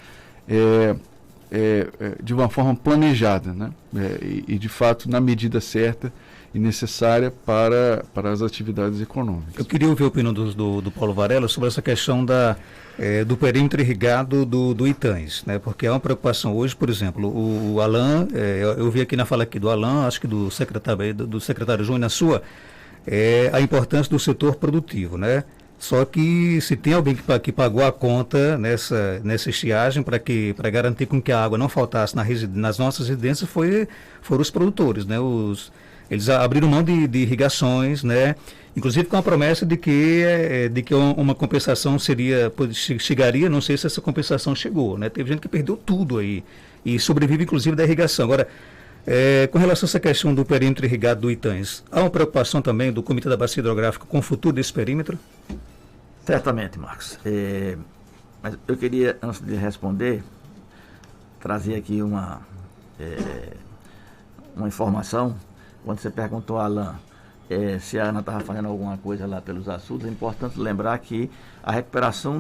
de uma forma planejada, né? E de fato na medida certa e necessária para as atividades econômicas. Eu queria ouvir a opinião do Paulo Varela sobre essa questão do perímetro irrigado do Itãs, né? Porque há uma preocupação hoje, por exemplo, o Alain, eu vi aqui na fala aqui do Alain, acho que do secretário João e na sua, a importância do setor produtivo, né? Só que se tem alguém que pagou a conta nessa estiagem para garantir com que a água não faltasse nas nossas residências foram os produtores, né? Eles abriram mão de irrigações, né? Inclusive com a promessa de que uma compensação chegaria, não sei se essa compensação chegou, né? Teve gente que perdeu tudo aí e sobrevive inclusive da irrigação. Agora, com relação a essa questão do perímetro irrigado do Itãs, há uma preocupação também do Comitê da Bacia Hidrográfica com o futuro desse perímetro? Certamente, Marcos. Mas eu queria, antes de responder, trazer aqui uma informação. Quando você perguntou a Alain se a Ana estava fazendo alguma coisa lá pelos açudes, é importante lembrar que a recuperação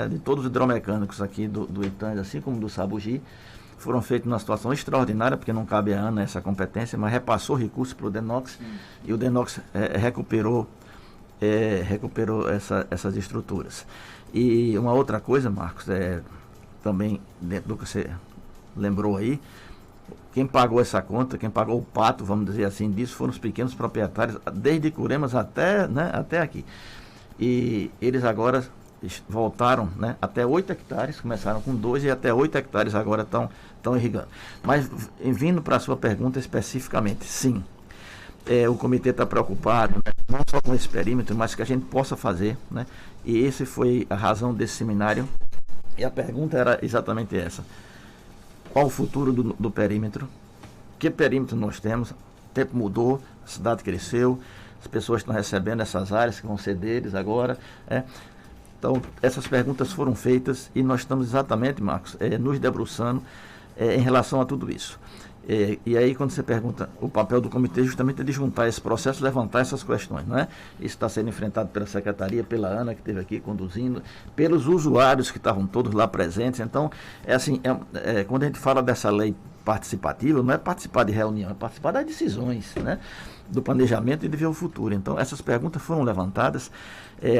de todos os hidromecânicos aqui do Itãs, assim como do Sabugi, foram feitos numa situação extraordinária, porque não cabe a Ana essa competência, mas repassou recursos para o DENOX, e o DENOX recuperou essas estruturas. E uma outra coisa, Marcos, também dentro do que você lembrou aí, quem pagou essa conta, quem pagou o pato, vamos dizer assim, disso, foram os pequenos proprietários, desde Curemas até aqui. E eles agora voltaram, né, até 8 hectares, começaram com 2 e até 8 hectares agora estão irrigando. Mas, vindo para a sua pergunta especificamente, sim, o comitê está preocupado, né, não só com esse perímetro, mas que a gente possa fazer, né, e esse foi a razão desse seminário, e a pergunta era exatamente essa: qual o futuro do perímetro? Que perímetro nós temos? O tempo mudou, a cidade cresceu, as pessoas estão recebendo essas áreas que vão ser deles agora. Então, essas perguntas foram feitas e nós estamos exatamente, Marcos, nos debruçando em relação a tudo isso. E aí, quando você pergunta, o papel do comitê justamente é de juntar esse processo, levantar essas questões, não é? Isso está sendo enfrentado pela secretaria, pela Ana, que esteve aqui conduzindo, pelos usuários que estavam todos lá presentes. Então, quando a gente fala dessa lei participativa, não é participar de reunião, é participar das decisões, né? Do planejamento e de ver o futuro. Então, essas perguntas foram levantadas.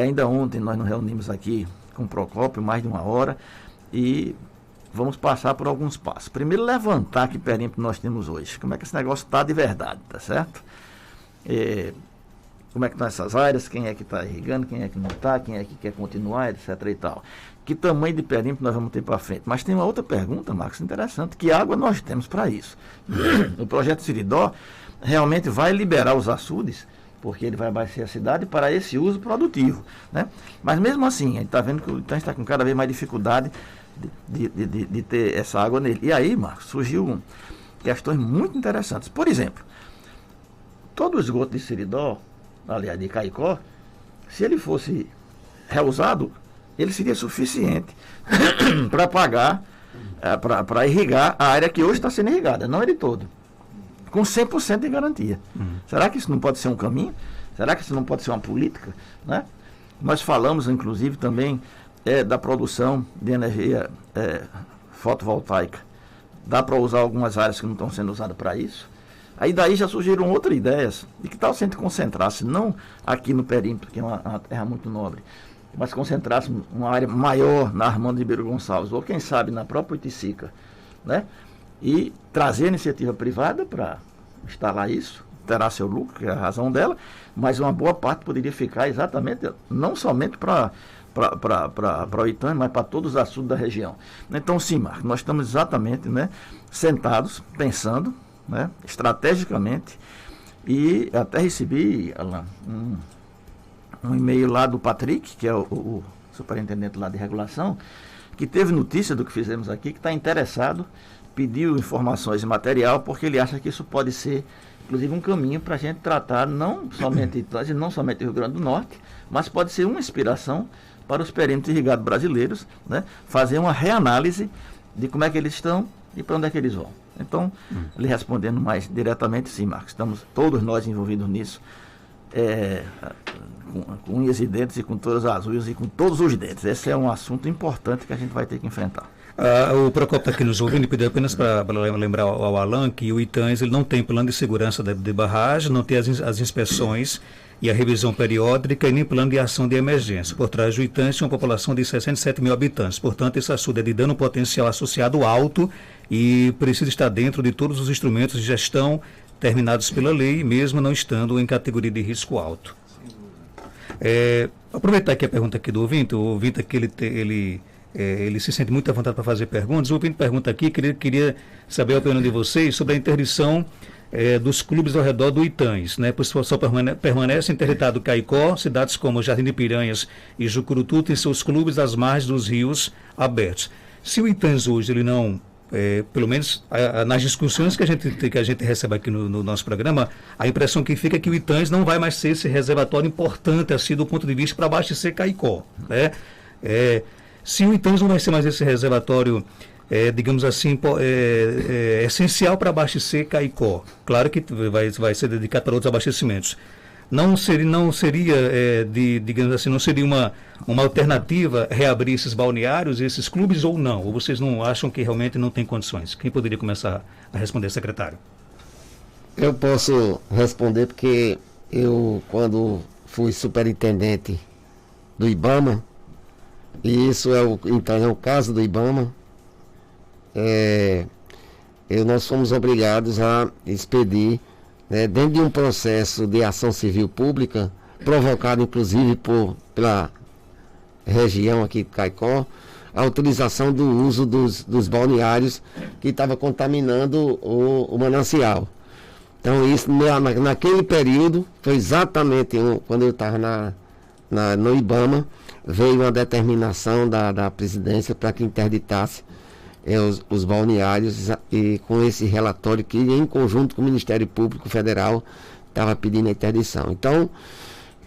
Ainda ontem nós nos reunimos aqui com o Procópio, mais de 1 hora, e vamos passar por alguns passos. Primeiro, levantar que perímetro nós temos hoje. Como é que esse negócio está de verdade, tá certo? Como é que estão essas áreas, quem é que está irrigando, quem é que não está, quem é que quer continuar, etc. e tal. Que tamanho de perímetro nós vamos ter para frente? Mas tem uma outra pergunta, Marcos, interessante: que água nós temos para isso? O projeto Siridó realmente vai liberar os açudes, porque ele vai abastecer a cidade para esse uso produtivo, né? Mas mesmo assim, a gente está vendo que o Itãs está com cada vez mais dificuldade de ter essa água nele. E aí, Marcos, surgiu questões muito interessantes. Por exemplo, todo o esgoto de Siridó, aliás, de Caicó, se ele fosse reusado, ele seria suficiente para pagar, para irrigar a área que hoje está sendo irrigada, não ele todo, com 100% de garantia. Será que isso não pode ser um caminho? Será que isso não pode ser uma política? Né? Nós falamos, inclusive, também da produção de energia fotovoltaica. Dá para usar algumas áreas que não estão sendo usadas para isso. Aí daí já surgiram outras ideias. De que tal se a gente concentrasse, não aqui no perímetro, que é uma terra muito nobre, mas concentrasse uma área maior na Armando Ribeiro Gonçalves, ou quem sabe na própria Oiticica, né? E trazer a iniciativa privada para instalar isso, terá seu lucro, que é a razão dela, mas uma boa parte poderia ficar exatamente, não somente para Oitã, mas para todos os açudes da região. Então, sim, Marcos, nós estamos exatamente, né, sentados, pensando, né, estrategicamente, e até recebi, Alan, um e-mail lá do Patrick, que é o superintendente lá de regulação, que teve notícia do que fizemos aqui, que está interessado, pediu informações e material, porque ele acha que isso pode ser, inclusive, um caminho para a gente tratar não somente Itanhas, não somente o Rio Grande do Norte, mas pode ser uma inspiração para os perímetros irrigados brasileiros, né, fazer uma reanálise de como é que eles estão e para onde é que eles vão. Então, ele respondendo mais diretamente, sim, Marcos, estamos todos nós envolvidos nisso, com unhas e dentes e com todas as unhas e com todos os dentes. Esse é um assunto importante que a gente vai ter que enfrentar. O Procopio está aqui nos ouvindo e pediu apenas para lembrar ao Alan que o Itanhas ele não tem plano de segurança de barragem, não tem as inspeções e a revisão periódica e nem plano de ação de emergência. Por trás do Itanhas tem uma população de 67 mil habitantes. Portanto, esse açude é de dano potencial associado alto e precisa estar dentro de todos os instrumentos de gestão terminados pela lei, mesmo não estando em categoria de risco alto. Aproveitar aqui a pergunta aqui do ouvinte, o ouvinte aqui ele se sente muito à vontade para fazer perguntas. O ouvinte pergunta aqui, queria saber a opinião de vocês sobre a interdição dos clubes ao redor do Itanhas, né? Pois só permanece em território do Caicó, cidades como Jardim de Piranhas e Jucurutu têm seus clubes às margens dos rios abertos. Se o Itanhas hoje ele não, pelo menos nas discussões que a gente recebe aqui no nosso programa, a impressão que fica é que o Itanhas não vai mais ser esse reservatório importante assim do ponto de vista para abastecer Caicó, né? Se o Itanhas não vai ser mais esse reservatório, digamos assim, essencial para abastecer Caicó, claro que vai ser dedicado para outros abastecimentos. Não seria digamos assim, não seria uma alternativa reabrir esses balneários, esses clubes ou não? Ou vocês não acham que realmente não tem condições? Quem poderia começar a responder, secretário? Eu posso responder porque eu, quando fui superintendente do IBAMA, e isso então é o caso do IBAMA, nós fomos obrigados a expedir, dentro de um processo de ação civil pública, provocado inclusive pela região aqui de Caicó, a utilização do uso dos balneários que estava contaminando o manancial. Então isso, naquele período, foi exatamente quando eu estava no IBAMA, veio uma determinação da presidência para que interditasse os balneários, e com esse relatório que, em conjunto com o Ministério Público Federal, estava pedindo a interdição. Então,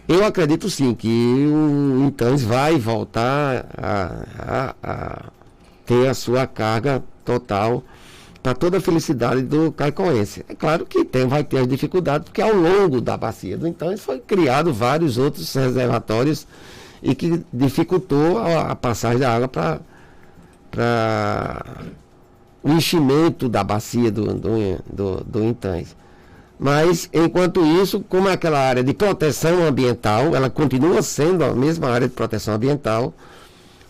eu acredito sim que o Itanhas vai voltar a ter a sua carga total para toda a felicidade do caicoense. É claro que vai ter as dificuldades, porque ao longo da bacia do Itanhas foi criado vários outros reservatórios e que dificultou a passagem da água para o enchimento da bacia do Itanhas. Mas, enquanto isso, como é aquela área de proteção ambiental, ela continua sendo a mesma área de proteção ambiental,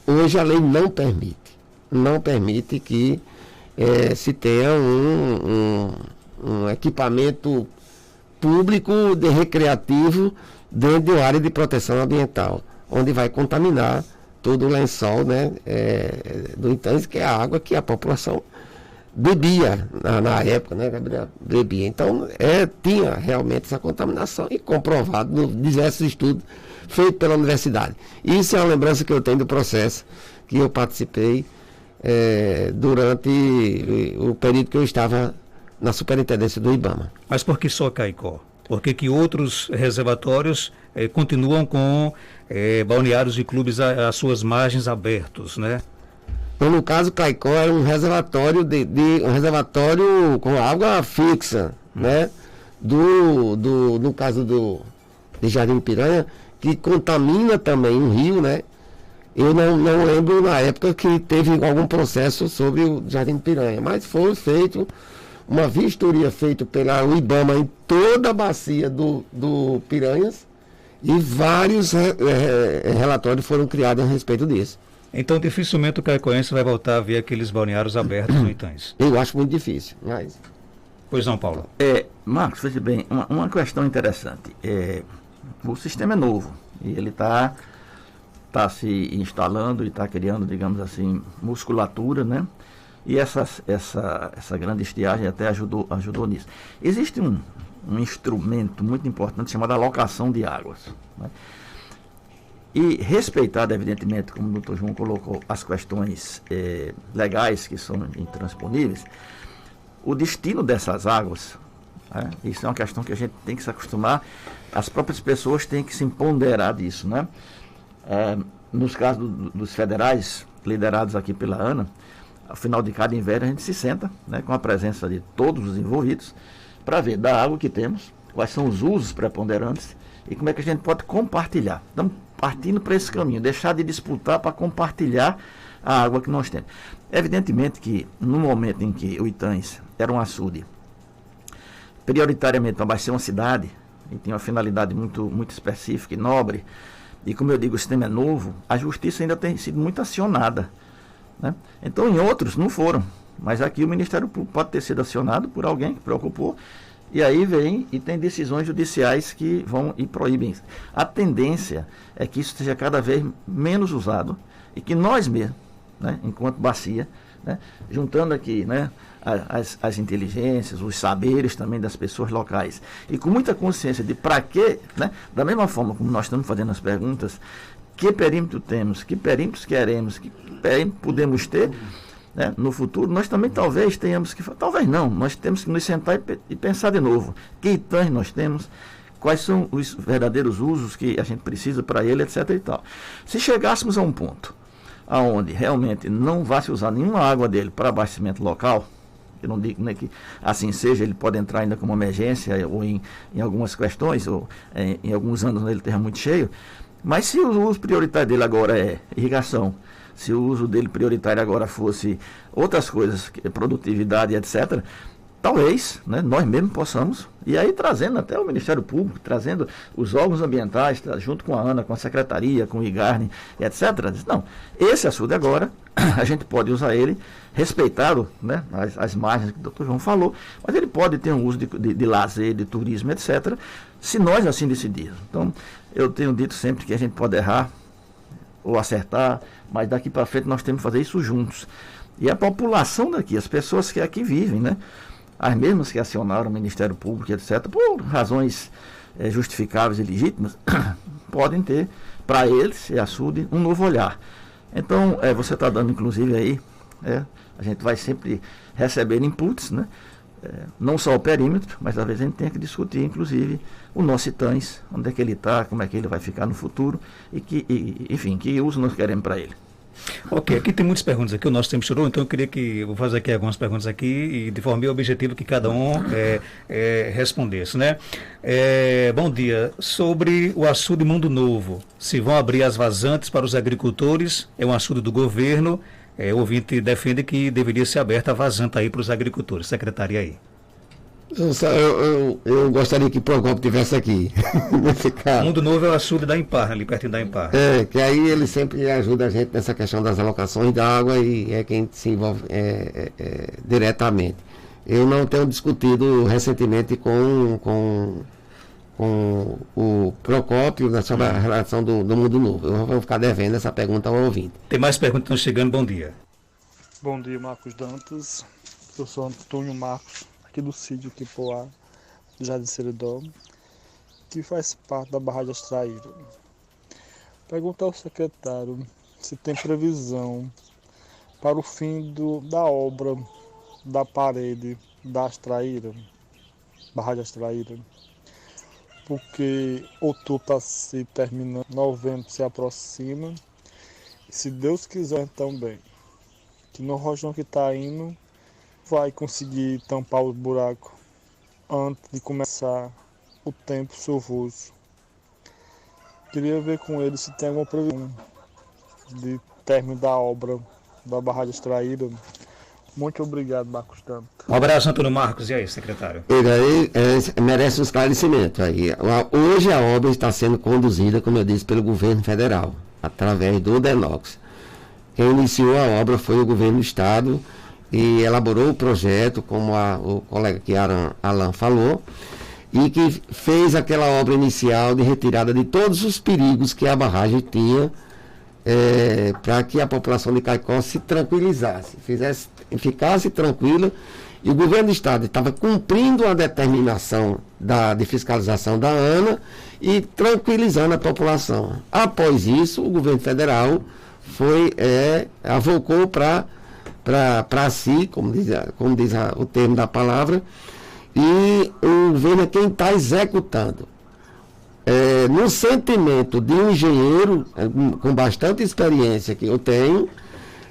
hoje a lei não permite que se tenha um equipamento público recreativo dentro de uma área de proteção ambiental, onde vai contaminar todo o lençol, né, do Itanhas, que é a água que a população bebia na época, né, bebia. Então, tinha realmente essa contaminação e comprovado nos diversos estudos feitos pela universidade. Isso é uma lembrança que eu tenho do processo que eu participei durante o período que eu estava na superintendência do IBAMA. Mas por que só Caicó? Por que outros reservatórios continuam com balneários e clubes às suas margens abertos, né? Então, no caso, Caicó era um reservatório um reservatório com água fixa, né? No caso de Jardim Piranha, que contamina também um rio, né? Eu não lembro na época que teve algum processo sobre o Jardim Piranha, mas foi feito uma vistoria feita pela IBAMA em toda a bacia do Piranhas e vários relatórios foram criados a respeito disso. Então, dificilmente o caicoense vai voltar a ver aqueles balneários abertos no Itães. Eu acho muito difícil, mas... Pois não, Paulo? Marcos, veja bem, uma questão interessante. O sistema é novo e ele está se instalando e está criando, digamos assim, musculatura, né? E essa grande estiagem até ajudou nisso. Existe um instrumento muito importante chamado alocação de águas, né? E respeitado, evidentemente, como o doutor João colocou, as questões legais que são intransponíveis, o destino dessas águas, né? Isso é uma questão que a gente tem que se acostumar, as próprias pessoas têm que se empoderar disso, né? Nos casos dos federais, liderados aqui pela ANA, ao final de cada inverno a gente se senta, né, com a presença de todos os envolvidos para ver da água que temos, quais são os usos preponderantes e como é que a gente pode compartilhar. Estamos partindo para esse caminho, deixar de disputar para compartilhar a água que nós temos. Evidentemente que no momento em que o Itães era um açude, prioritariamente vai ser uma cidade e tem uma finalidade muito específica e nobre, e como eu digo, o sistema é novo, a justiça ainda tem sido muito acionada, né? Então em outros não foram, mas aqui o Ministério Público pode ter sido acionado por alguém que preocupou, e aí vem e tem decisões judiciais que vão e proíbem isso. A tendência é que isso seja cada vez menos usado e que nós mesmos, né, enquanto bacia, né, juntando aqui, né, as inteligências, os saberes também das pessoas locais e com muita consciência de para quê, né, da mesma forma como nós estamos fazendo as perguntas, que perímetro temos, que perímetros queremos, que perímetro podemos ter, né, no futuro, nós também talvez tenhamos que, talvez não, nós temos que nos sentar e pensar de novo, que Itãs nós temos, quais são os verdadeiros usos que a gente precisa para ele, etc. e tal. Se chegássemos a um ponto aonde realmente não vai se usar nenhuma água dele para abastecimento local, eu não digo, né, que assim seja, ele pode entrar ainda como emergência ou em algumas questões, ou em alguns anos ele esteja muito cheio, mas se o uso prioritário dele agora é irrigação, se o uso dele prioritário agora fosse outras coisas, produtividade, etc., talvez, né, nós mesmos possamos, e aí trazendo até o Ministério Público, trazendo os órgãos ambientais, junto com a ANA, com a Secretaria, com o IGARNE, etc. Não, esse açude agora, a gente pode usar ele, respeitado, né, as margens que o Dr. João falou, mas ele pode ter um uso de lazer, de turismo, etc., se nós assim decidirmos. Então, eu tenho dito sempre que a gente pode errar ou acertar, mas daqui para frente nós temos que fazer isso juntos. E a população daqui, as pessoas que aqui vivem, né, as mesmas que acionaram o Ministério Público, etc., por razões justificáveis e legítimas, podem ter, para eles, açude, um novo olhar. Então, você está dando, inclusive, aí, a gente vai sempre receber inputs, né? Não só o perímetro, mas às vezes a gente tem que discutir, inclusive, o nosso Itães, onde é que ele está, como é que ele vai ficar no futuro, enfim, que uso nós queremos para ele. Ok, aqui tem muitas perguntas aqui, o nosso tempo estourou, então eu vou fazer aqui algumas perguntas aqui e de forma bem objetiva que cada um respondesse, né? Bom dia, sobre o açude Mundo Novo, se vão abrir as vazantes para os agricultores, é um açude do governo, o ouvinte defende que deveria ser aberta a vazante aí para os agricultores, secretaria aí. Eu gostaria que o Procopio estivesse aqui, nesse caso. Mundo Novo é o açude da Impar, ali pertinho da Impar. Que aí ele sempre ajuda a gente nessa questão das alocações da água e é quem se envolve diretamente. Eu não tenho discutido recentemente com o Procopio sobre a relação do Mundo Novo. Eu vou ficar devendo essa pergunta ao ouvinte. Tem mais perguntas que estão chegando, bom dia. Bom dia, Marcos Dantas. Eu sou Antônio Marcos, aqui do sítio Quipoá, Jardim Seridó, que faz parte da barragem Extraíra. Perguntar ao secretário se tem previsão para o fim da obra da parede da Extraíra, barragem Extraíra, porque outubro está se terminando, novembro se aproxima, e se Deus quiser também, que no rojão que está indo, vai conseguir tampar o buraco antes de começar o tempo chuvoso. Queria ver com ele se tem alguma previsão de término da obra da barragem extraída. Muito obrigado, Marcos Dantas. Um abraço, Antônio Marcos. E aí, secretário? Ele aí merece um esclarecimento. Aí. Hoje a obra está sendo conduzida, como eu disse, pelo governo federal, através do DENOX. Quem iniciou a obra foi o governo do estado e elaborou o projeto, como o colega aqui, Alan, falou, e que fez aquela obra inicial de retirada de todos os perigos que a barragem tinha, para que a população de Caicó se tranquilizasse, ficasse tranquila, e o governo do estado estava cumprindo a determinação de fiscalização da ANA e tranquilizando a população. Após isso, o governo federal avocou para si, como diz o termo da palavra, e o governo é quem está executando. No sentimento de um engenheiro com bastante experiência que eu tenho,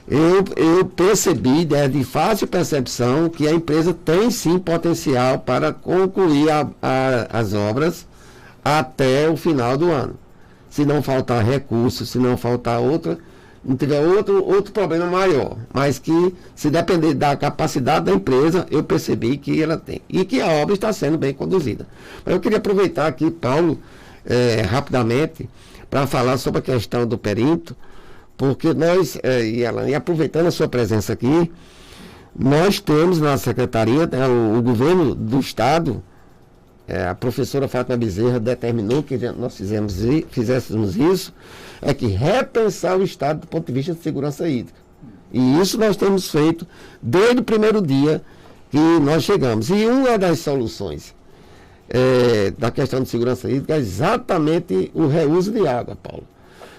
eu percebi, de fácil percepção, que a empresa tem sim potencial para concluir as obras até o final do ano. Se não faltar recursos, se não faltar não tiver outro problema maior, mas que, se depender da capacidade da empresa, eu percebi que ela tem, e que a obra está sendo bem conduzida. Mas eu queria aproveitar aqui, Paulo, rapidamente, para falar sobre a questão do perímetro, porque nós, e aproveitando a sua presença aqui, nós temos na Secretaria, o governo do Estado, a professora Fátima Bezerra determinou que nós fizéssemos isso, que repensar o Estado do ponto de vista de segurança hídrica. E isso nós temos feito desde o primeiro dia que nós chegamos. E uma das soluções da questão de segurança hídrica é exatamente o reuso de água, Paulo.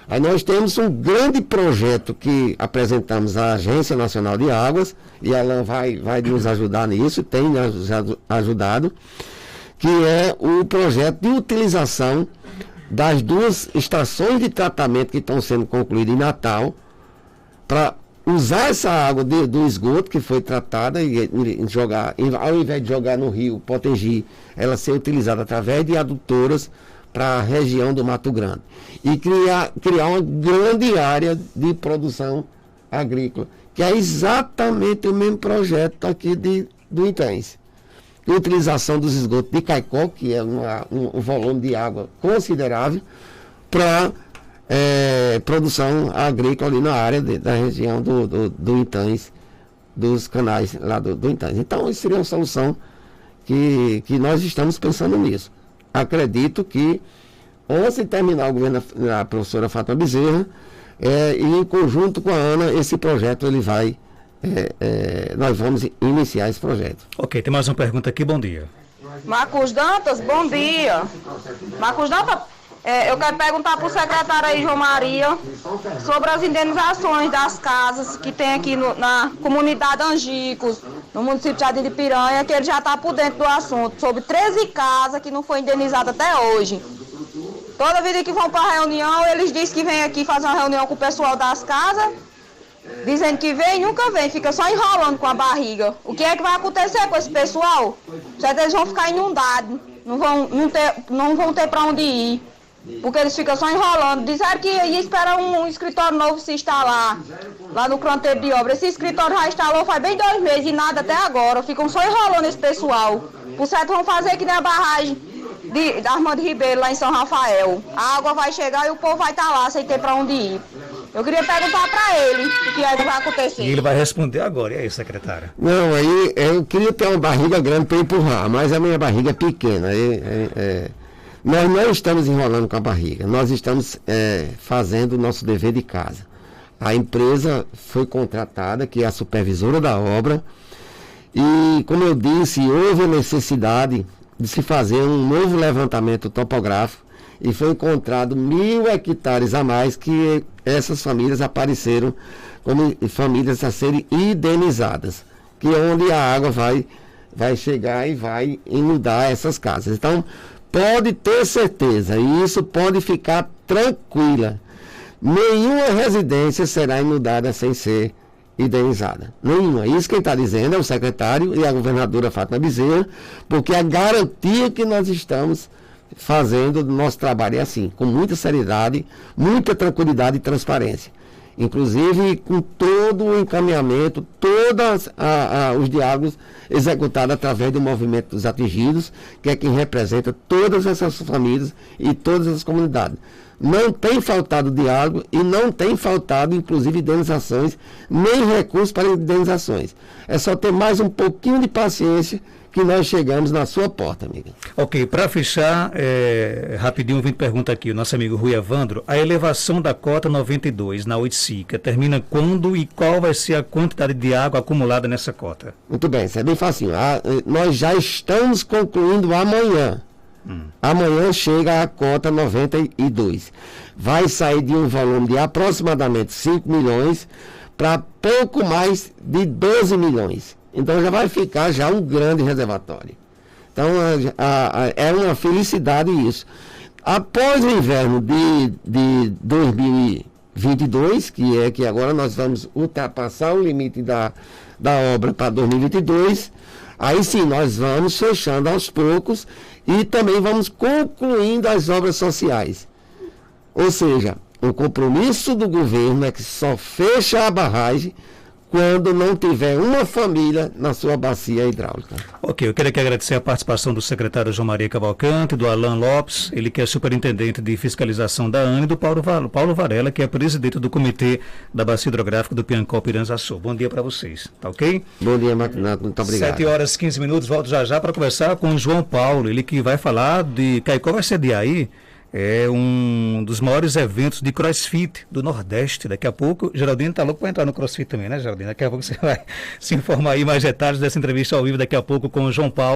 Aí nós temos um grande projeto que apresentamos à Agência Nacional de Águas, e ela vai nos ajudar nisso, tem nos ajudado, que é o projeto de utilização das 2 estações de tratamento que estão sendo concluídas em Natal, para usar essa água do esgoto que foi tratada e jogar, ao invés de jogar no rio Potengi, ela ser utilizada através de adutoras para a região do Mato Grande. E criar uma grande área de produção agrícola, que é exatamente o mesmo projeto aqui do Intens. Utilização dos esgotos de Caicó, que é um volume de água considerável, para produção agrícola ali na área da região do Intens, dos canais lá do Intens. Então, isso seria uma solução que nós estamos pensando nisso. Acredito que, antes de terminar o governo da professora Fátima Bezerra, e em conjunto com a ANA, esse projeto nós vamos iniciar esse projeto. Ok, tem mais uma pergunta aqui, bom dia. Marcos Dantas, bom dia. Marcos Dantas, eu quero perguntar para o secretário aí, João Maria, sobre as indenizações das casas que tem aqui na comunidade Angicos, no município de Jardim de Piranha, que ele já está por dentro do assunto, sobre 13 casas que não foi indenizada até hoje. Toda vida que vão para a reunião, eles dizem que vem aqui fazer uma reunião com o pessoal das casas, dizendo que vem e nunca vem, fica só enrolando com a barriga. O que é que vai acontecer com esse pessoal? Eles vão ficar inundados, não vão ter para onde ir, porque eles ficam só enrolando. Disseram que ia esperar um escritório novo se instalar, lá no canteiro de obra. Esse escritório já instalou faz bem 2 meses e nada até agora, ficam só enrolando esse pessoal. Por certo vão fazer que nem a barragem da Armando Ribeiro lá em São Rafael. A água vai chegar e o povo vai estar lá sem ter para onde ir. Eu queria perguntar para ele o que é que vai acontecer. E ele vai responder agora, e aí, secretária? Não, aí eu queria ter uma barriga grande para empurrar, mas a minha barriga é pequena. Nós não estamos enrolando com a barriga, nós estamos fazendo o nosso dever de casa. A empresa foi contratada, que é a supervisora da obra, e, como eu disse, houve a necessidade de se fazer um novo levantamento topográfico, e foi encontrado 1.000 hectares a mais que essas famílias apareceram como famílias a serem indenizadas, que é onde a água vai chegar e vai inundar essas casas. Então, pode ter certeza, e isso pode ficar tranquila, nenhuma residência será inundada sem ser indenizada. Nenhuma. Isso quem está dizendo é o secretário e a governadora Fátima Bezerra, porque a garantia que nós estamos fazendo o nosso trabalho assim, com muita seriedade, muita tranquilidade e transparência. Inclusive com todo o encaminhamento, todos os diálogos executados através do movimento dos atingidos, que é quem representa todas essas famílias e todas as comunidades. Não tem faltado diálogo e não tem faltado, inclusive, indenizações, nem recursos para indenizações. É só ter mais um pouquinho de paciência que nós chegamos na sua porta, amiga. Ok, para fechar, rapidinho, vim pergunta aqui, o nosso amigo Rui Evandro, a elevação da cota 92 na Oiticica termina quando e qual vai ser a quantidade de água acumulada nessa cota? Muito bem, isso é bem facinho. Nós já estamos concluindo amanhã. Amanhã chega a cota 92. Vai sair de um volume de aproximadamente 5 milhões para pouco mais de 12 milhões. Então já vai ficar já um grande reservatório. Então é uma felicidade isso. Após o inverno de 2022, que agora nós vamos ultrapassar o limite da obra para 2022, aí sim nós vamos fechando aos poucos e também vamos concluindo as obras sociais. Ou seja, o compromisso do governo é que só fecha a barragem quando não tiver uma família na sua bacia hidráulica. Ok, eu quero aqui agradecer a participação do secretário João Maria Cavalcante, do Alan Lopes, ele que é superintendente de fiscalização da ANA, e do Paulo Varela, que é presidente do Comitê da Bacia Hidrográfica do Piancó Piranha-Açu. Bom dia para vocês, tá ok? Bom dia, Martinato, muito obrigado. 7h15, volto já para conversar com o João Paulo, ele que vai falar de Caicó, vai sediar aí um dos maiores eventos de crossfit do Nordeste. Daqui a pouco, Geraldino está louco para entrar no crossfit também, né, Geraldino? Daqui a pouco você vai se informar aí mais detalhes dessa entrevista ao vivo, daqui a pouco com o João Paulo.